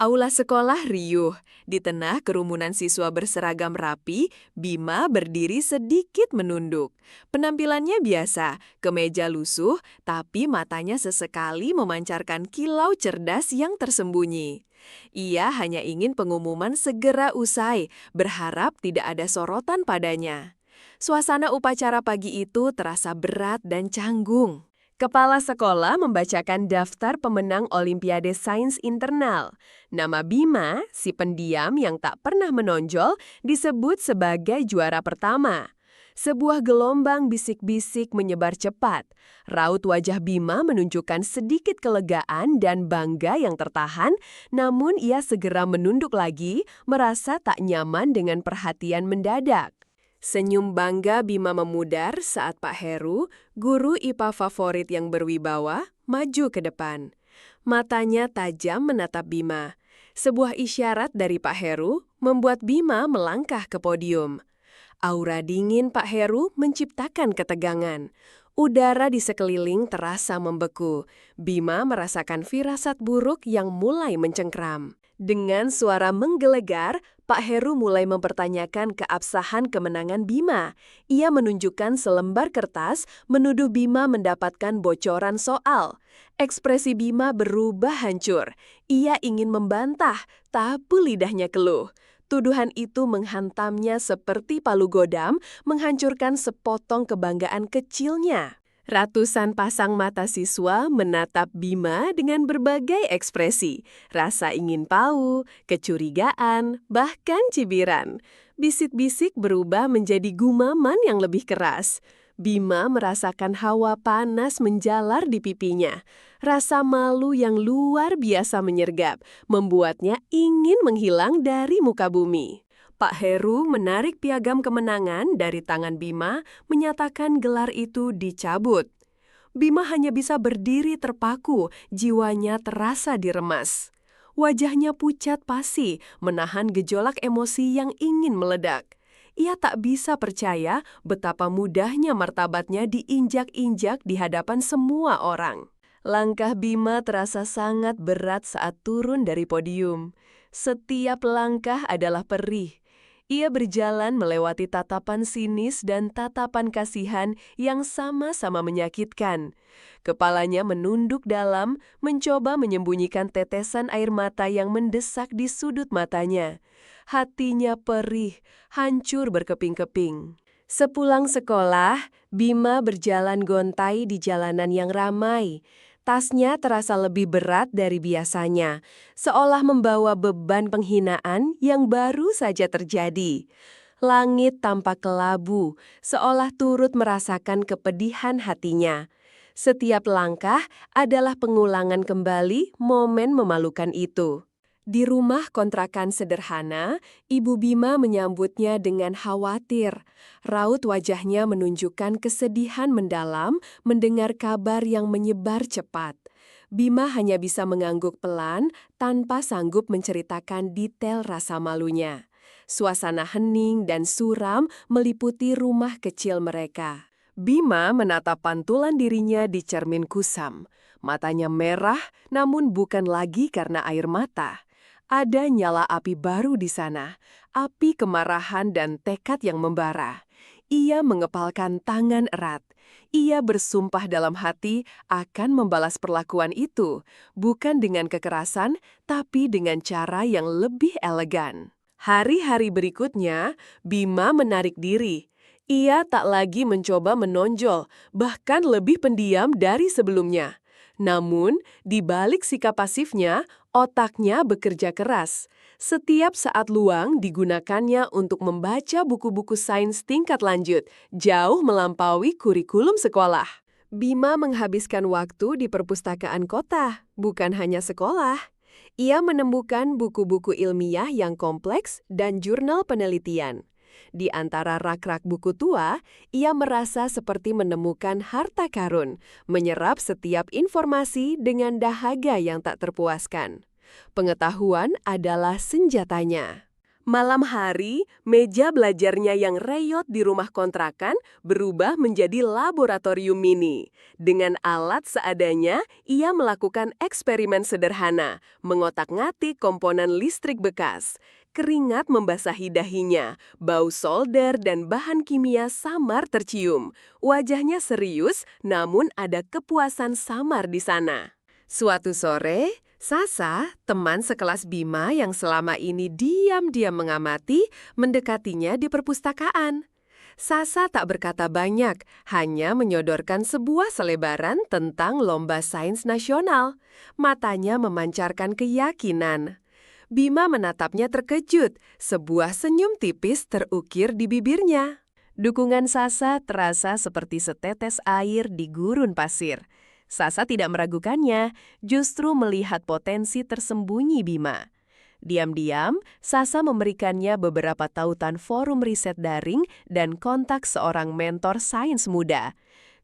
Aula sekolah riuh. Di tengah kerumunan siswa berseragam rapi, Bima berdiri sedikit menunduk. Penampilannya biasa, kemeja lusuh, tapi matanya sesekali memancarkan kilau cerdas yang tersembunyi. Ia hanya ingin pengumuman segera usai, berharap tidak ada sorotan padanya. Suasana upacara pagi itu terasa berat dan canggung. Kepala sekolah membacakan daftar pemenang Olimpiade Sains Internal. Nama Bima, si pendiam yang tak pernah menonjol, disebut sebagai juara pertama. Sebuah gelombang bisik-bisik menyebar cepat. Raut wajah Bima menunjukkan sedikit kelegaan dan bangga yang tertahan, namun ia segera menunduk lagi, merasa tak nyaman dengan perhatian mendadak. Senyum bangga Bima memudar saat Pak Heru, guru IPA favorit yang berwibawa, maju ke depan. Matanya tajam menatap Bima. Sebuah isyarat dari Pak Heru membuat Bima melangkah ke podium. Aura dingin Pak Heru menciptakan ketegangan. Udara di sekeliling terasa membeku. Bima merasakan firasat buruk yang mulai mencengkram. Dengan suara menggelegar, Pak Heru mulai mempertanyakan keabsahan kemenangan Bima. Ia menunjukkan selembar kertas, menuduh Bima mendapatkan bocoran soal. Ekspresi Bima berubah hancur. Ia ingin membantah, tapi lidahnya keluh. Tuduhan itu menghantamnya seperti palu godam, menghancurkan sepotong kebanggaan kecilnya. Ratusan pasang mata siswa menatap Bima dengan berbagai ekspresi. Rasa ingin tahu, kecurigaan, bahkan cibiran. Bisik-bisik berubah menjadi gumaman yang lebih keras. Bima merasakan hawa panas menjalar di pipinya. Rasa malu yang luar biasa menyergap, membuatnya ingin menghilang dari muka bumi. Pak Heru menarik piagam kemenangan dari tangan Bima, menyatakan gelar itu dicabut. Bima hanya bisa berdiri terpaku, jiwanya terasa diremas. Wajahnya pucat pasi, menahan gejolak emosi yang ingin meledak. Ia tak bisa percaya betapa mudahnya martabatnya diinjak-injak di hadapan semua orang. Langkah Bima terasa sangat berat saat turun dari podium. Setiap langkah adalah perih. Ia berjalan melewati tatapan sinis dan tatapan kasihan yang sama-sama menyakitkan. Kepalanya menunduk dalam, mencoba menyembunyikan tetesan air mata yang mendesak di sudut matanya. Hatinya perih, hancur berkeping-keping. Sepulang sekolah, Bima berjalan gontai di jalanan yang ramai. Tasnya terasa lebih berat dari biasanya, seolah membawa beban penghinaan yang baru saja terjadi. Langit tampak kelabu, seolah turut merasakan kepedihan hatinya. Setiap langkah adalah pengulangan kembali momen memalukan itu. Di rumah kontrakan sederhana, Ibu Bima menyambutnya dengan khawatir. Raut wajahnya menunjukkan kesedihan mendalam mendengar kabar yang menyebar cepat. Bima hanya bisa mengangguk pelan tanpa sanggup menceritakan detail rasa malunya. Suasana hening dan suram meliputi rumah kecil mereka. Bima menatap pantulan dirinya di cermin kusam. Matanya merah, namun bukan lagi karena air mata. Ada nyala api baru di sana, api kemarahan dan tekad yang membara. Ia mengepalkan tangan erat. Ia bersumpah dalam hati akan membalas perlakuan itu, bukan dengan kekerasan, tapi dengan cara yang lebih elegan. Hari-hari berikutnya, Bima menarik diri. Ia tak lagi mencoba menonjol, bahkan lebih pendiam dari sebelumnya. Namun, di balik sikap pasifnya, otaknya bekerja keras. Setiap saat luang digunakannya untuk membaca buku-buku sains tingkat lanjut, jauh melampaui kurikulum sekolah. Bima menghabiskan waktu di perpustakaan kota, bukan hanya sekolah. Ia menemukan buku-buku ilmiah yang kompleks dan jurnal penelitian. Di antara rak-rak buku tua, ia merasa seperti menemukan harta karun, menyerap setiap informasi dengan dahaga yang tak terpuaskan. Pengetahuan adalah senjatanya. Malam hari, meja belajarnya yang reyot di rumah kontrakan berubah menjadi laboratorium mini. Dengan alat seadanya, ia melakukan eksperimen sederhana, mengotak-ngatik komponen listrik bekas. Keringat membasahi dahinya, bau solder dan bahan kimia samar tercium. Wajahnya serius, namun ada kepuasan samar di sana. Suatu sore, Sasa, teman sekelas Bima yang selama ini diam-diam mengamati, mendekatinya di perpustakaan. Sasa tak berkata banyak, hanya menyodorkan sebuah selebaran tentang lomba sains nasional. Matanya memancarkan keyakinan. Bima menatapnya terkejut, sebuah senyum tipis terukir di bibirnya. Dukungan Sasa terasa seperti setetes air di gurun pasir. Sasa tidak meragukannya, justru melihat potensi tersembunyi Bima. Diam-diam, Sasa memberikannya beberapa tautan forum riset daring dan kontak seorang mentor sains muda.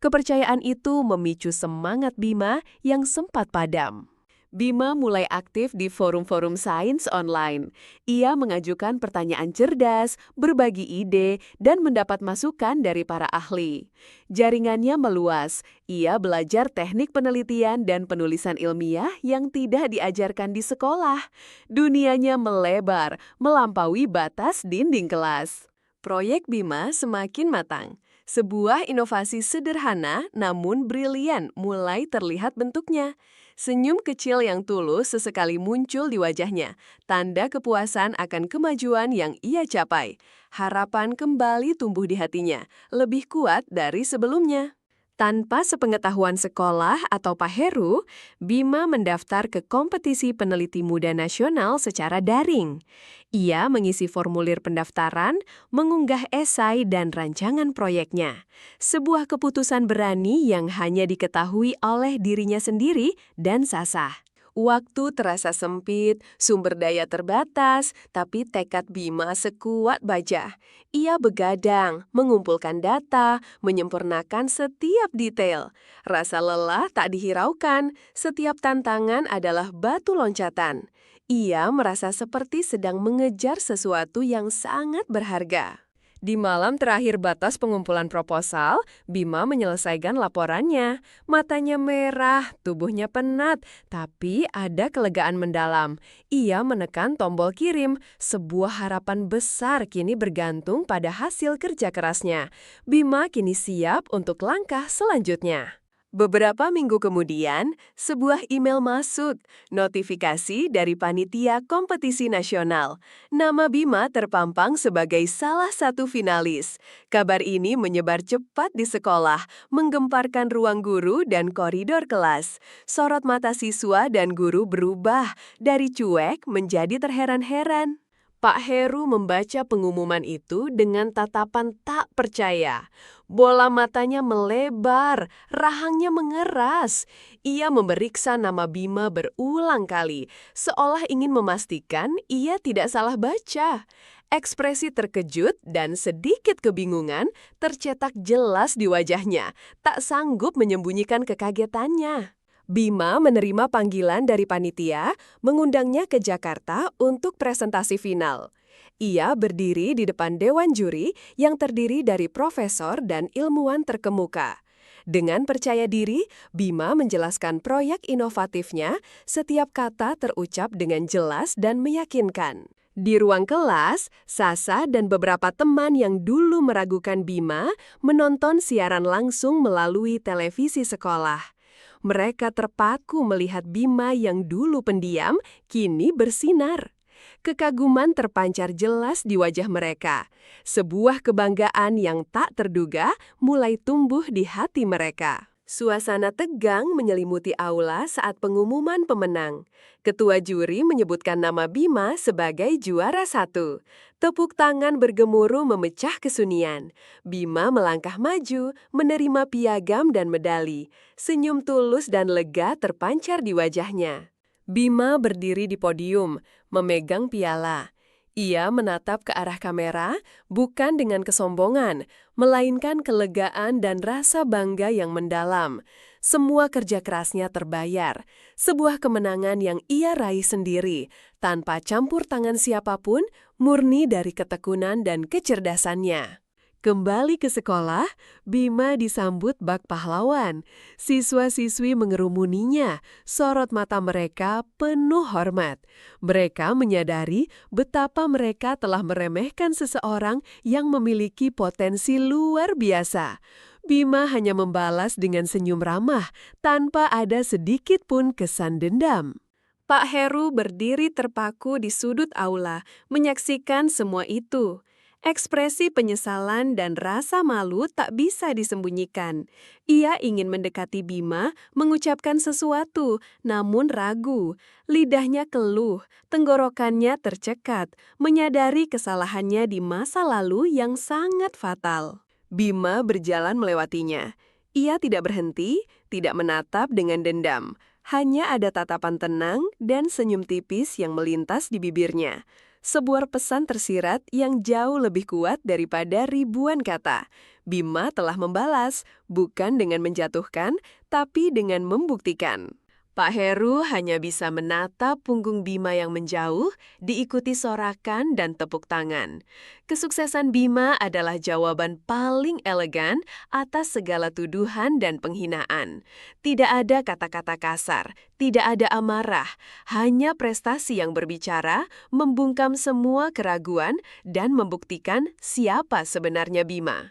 Kepercayaan itu memicu semangat Bima yang sempat padam. Bima mulai aktif di forum-forum sains online. Ia mengajukan pertanyaan cerdas, berbagi ide, dan mendapat masukan dari para ahli. Jaringannya meluas. Ia belajar teknik penelitian dan penulisan ilmiah yang tidak diajarkan di sekolah. Dunianya melebar, melampaui batas dinding kelas. Proyek Bima semakin matang. Sebuah inovasi sederhana namun brilian mulai terlihat bentuknya. Senyum kecil yang tulus sesekali muncul di wajahnya, tanda kepuasan akan kemajuan yang ia capai. Harapan kembali tumbuh di hatinya, lebih kuat dari sebelumnya. Tanpa sepengetahuan sekolah atau Pak Heru, Bima mendaftar ke kompetisi peneliti muda nasional secara daring. Ia mengisi formulir pendaftaran, mengunggah esai dan rancangan proyeknya. Sebuah keputusan berani yang hanya diketahui oleh dirinya sendiri dan Sasa. Waktu terasa sempit, sumber daya terbatas, tapi tekad Bima sekuat baja. Ia begadang, mengumpulkan data, menyempurnakan setiap detail. Rasa lelah tak dihiraukan, setiap tantangan adalah batu loncatan. Ia merasa seperti sedang mengejar sesuatu yang sangat berharga. Di malam terakhir batas pengumpulan proposal, Bima menyelesaikan laporannya. Matanya merah, tubuhnya penat, tapi ada kelegaan mendalam. Ia menekan tombol kirim, sebuah harapan besar kini bergantung pada hasil kerja kerasnya. Bima kini siap untuk langkah selanjutnya. Beberapa minggu kemudian, sebuah email masuk, notifikasi dari panitia kompetisi nasional. Nama Bima terpampang sebagai salah satu finalis. Kabar ini menyebar cepat di sekolah, menggemparkan ruang guru dan koridor kelas. Sorot mata siswa dan guru berubah, dari cuek menjadi terheran-heran. Pak Heru membaca pengumuman itu dengan tatapan tak percaya. Bola matanya melebar, rahangnya mengeras. Ia memeriksa nama Bima berulang kali, seolah ingin memastikan ia tidak salah baca. Ekspresi terkejut dan sedikit kebingungan tercetak jelas di wajahnya, tak sanggup menyembunyikan kekagetannya. Bima menerima panggilan dari panitia, mengundangnya ke Jakarta untuk presentasi final. Ia berdiri di depan dewan juri yang terdiri dari profesor dan ilmuwan terkemuka. Dengan percaya diri, Bima menjelaskan proyek inovatifnya, setiap kata terucap dengan jelas dan meyakinkan. Di ruang kelas, Sasa dan beberapa teman yang dulu meragukan Bima menonton siaran langsung melalui televisi sekolah. Mereka terpaku melihat Bima yang dulu pendiam, kini bersinar. Kekaguman terpancar jelas di wajah mereka. Sebuah kebanggaan yang tak terduga mulai tumbuh di hati mereka. Suasana tegang menyelimuti aula saat pengumuman pemenang. Ketua juri menyebutkan nama Bima sebagai juara 1. Tepuk tangan bergemuruh memecah kesunyian. Bima melangkah maju, menerima piagam dan medali. Senyum tulus dan lega terpancar di wajahnya. Bima berdiri di podium, memegang piala. Ia menatap ke arah kamera, bukan dengan kesombongan, melainkan kelegaan dan rasa bangga yang mendalam. Semua kerja kerasnya terbayar, sebuah kemenangan yang ia raih sendiri, tanpa campur tangan siapapun, murni dari ketekunan dan kecerdasannya. Kembali ke sekolah, Bima disambut bak pahlawan. Siswa-siswi mengerumuninya, sorot mata mereka penuh hormat. Mereka menyadari betapa mereka telah meremehkan seseorang yang memiliki potensi luar biasa. Bima hanya membalas dengan senyum ramah, tanpa ada sedikit pun kesan dendam. Pak Heru berdiri terpaku di sudut aula, menyaksikan semua itu. Ekspresi penyesalan dan rasa malu tak bisa disembunyikan. Ia ingin mendekati Bima, mengucapkan sesuatu, namun ragu. Lidahnya keluh, tenggorokannya tercekat, menyadari kesalahannya di masa lalu yang sangat fatal. Bima berjalan melewatinya. Ia tidak berhenti, tidak menatap dengan dendam. Hanya ada tatapan tenang dan senyum tipis yang melintas di bibirnya. Sebuah pesan tersirat yang jauh lebih kuat daripada ribuan kata. Bima telah membalas, bukan dengan menjatuhkan, tapi dengan membuktikan. Pak Heru hanya bisa menatap punggung Bima yang menjauh, diikuti sorakan dan tepuk tangan. Kesuksesan Bima adalah jawaban paling elegan atas segala tuduhan dan penghinaan. Tidak ada kata-kata kasar, tidak ada amarah, hanya prestasi yang berbicara, membungkam semua keraguan, dan membuktikan siapa sebenarnya Bima.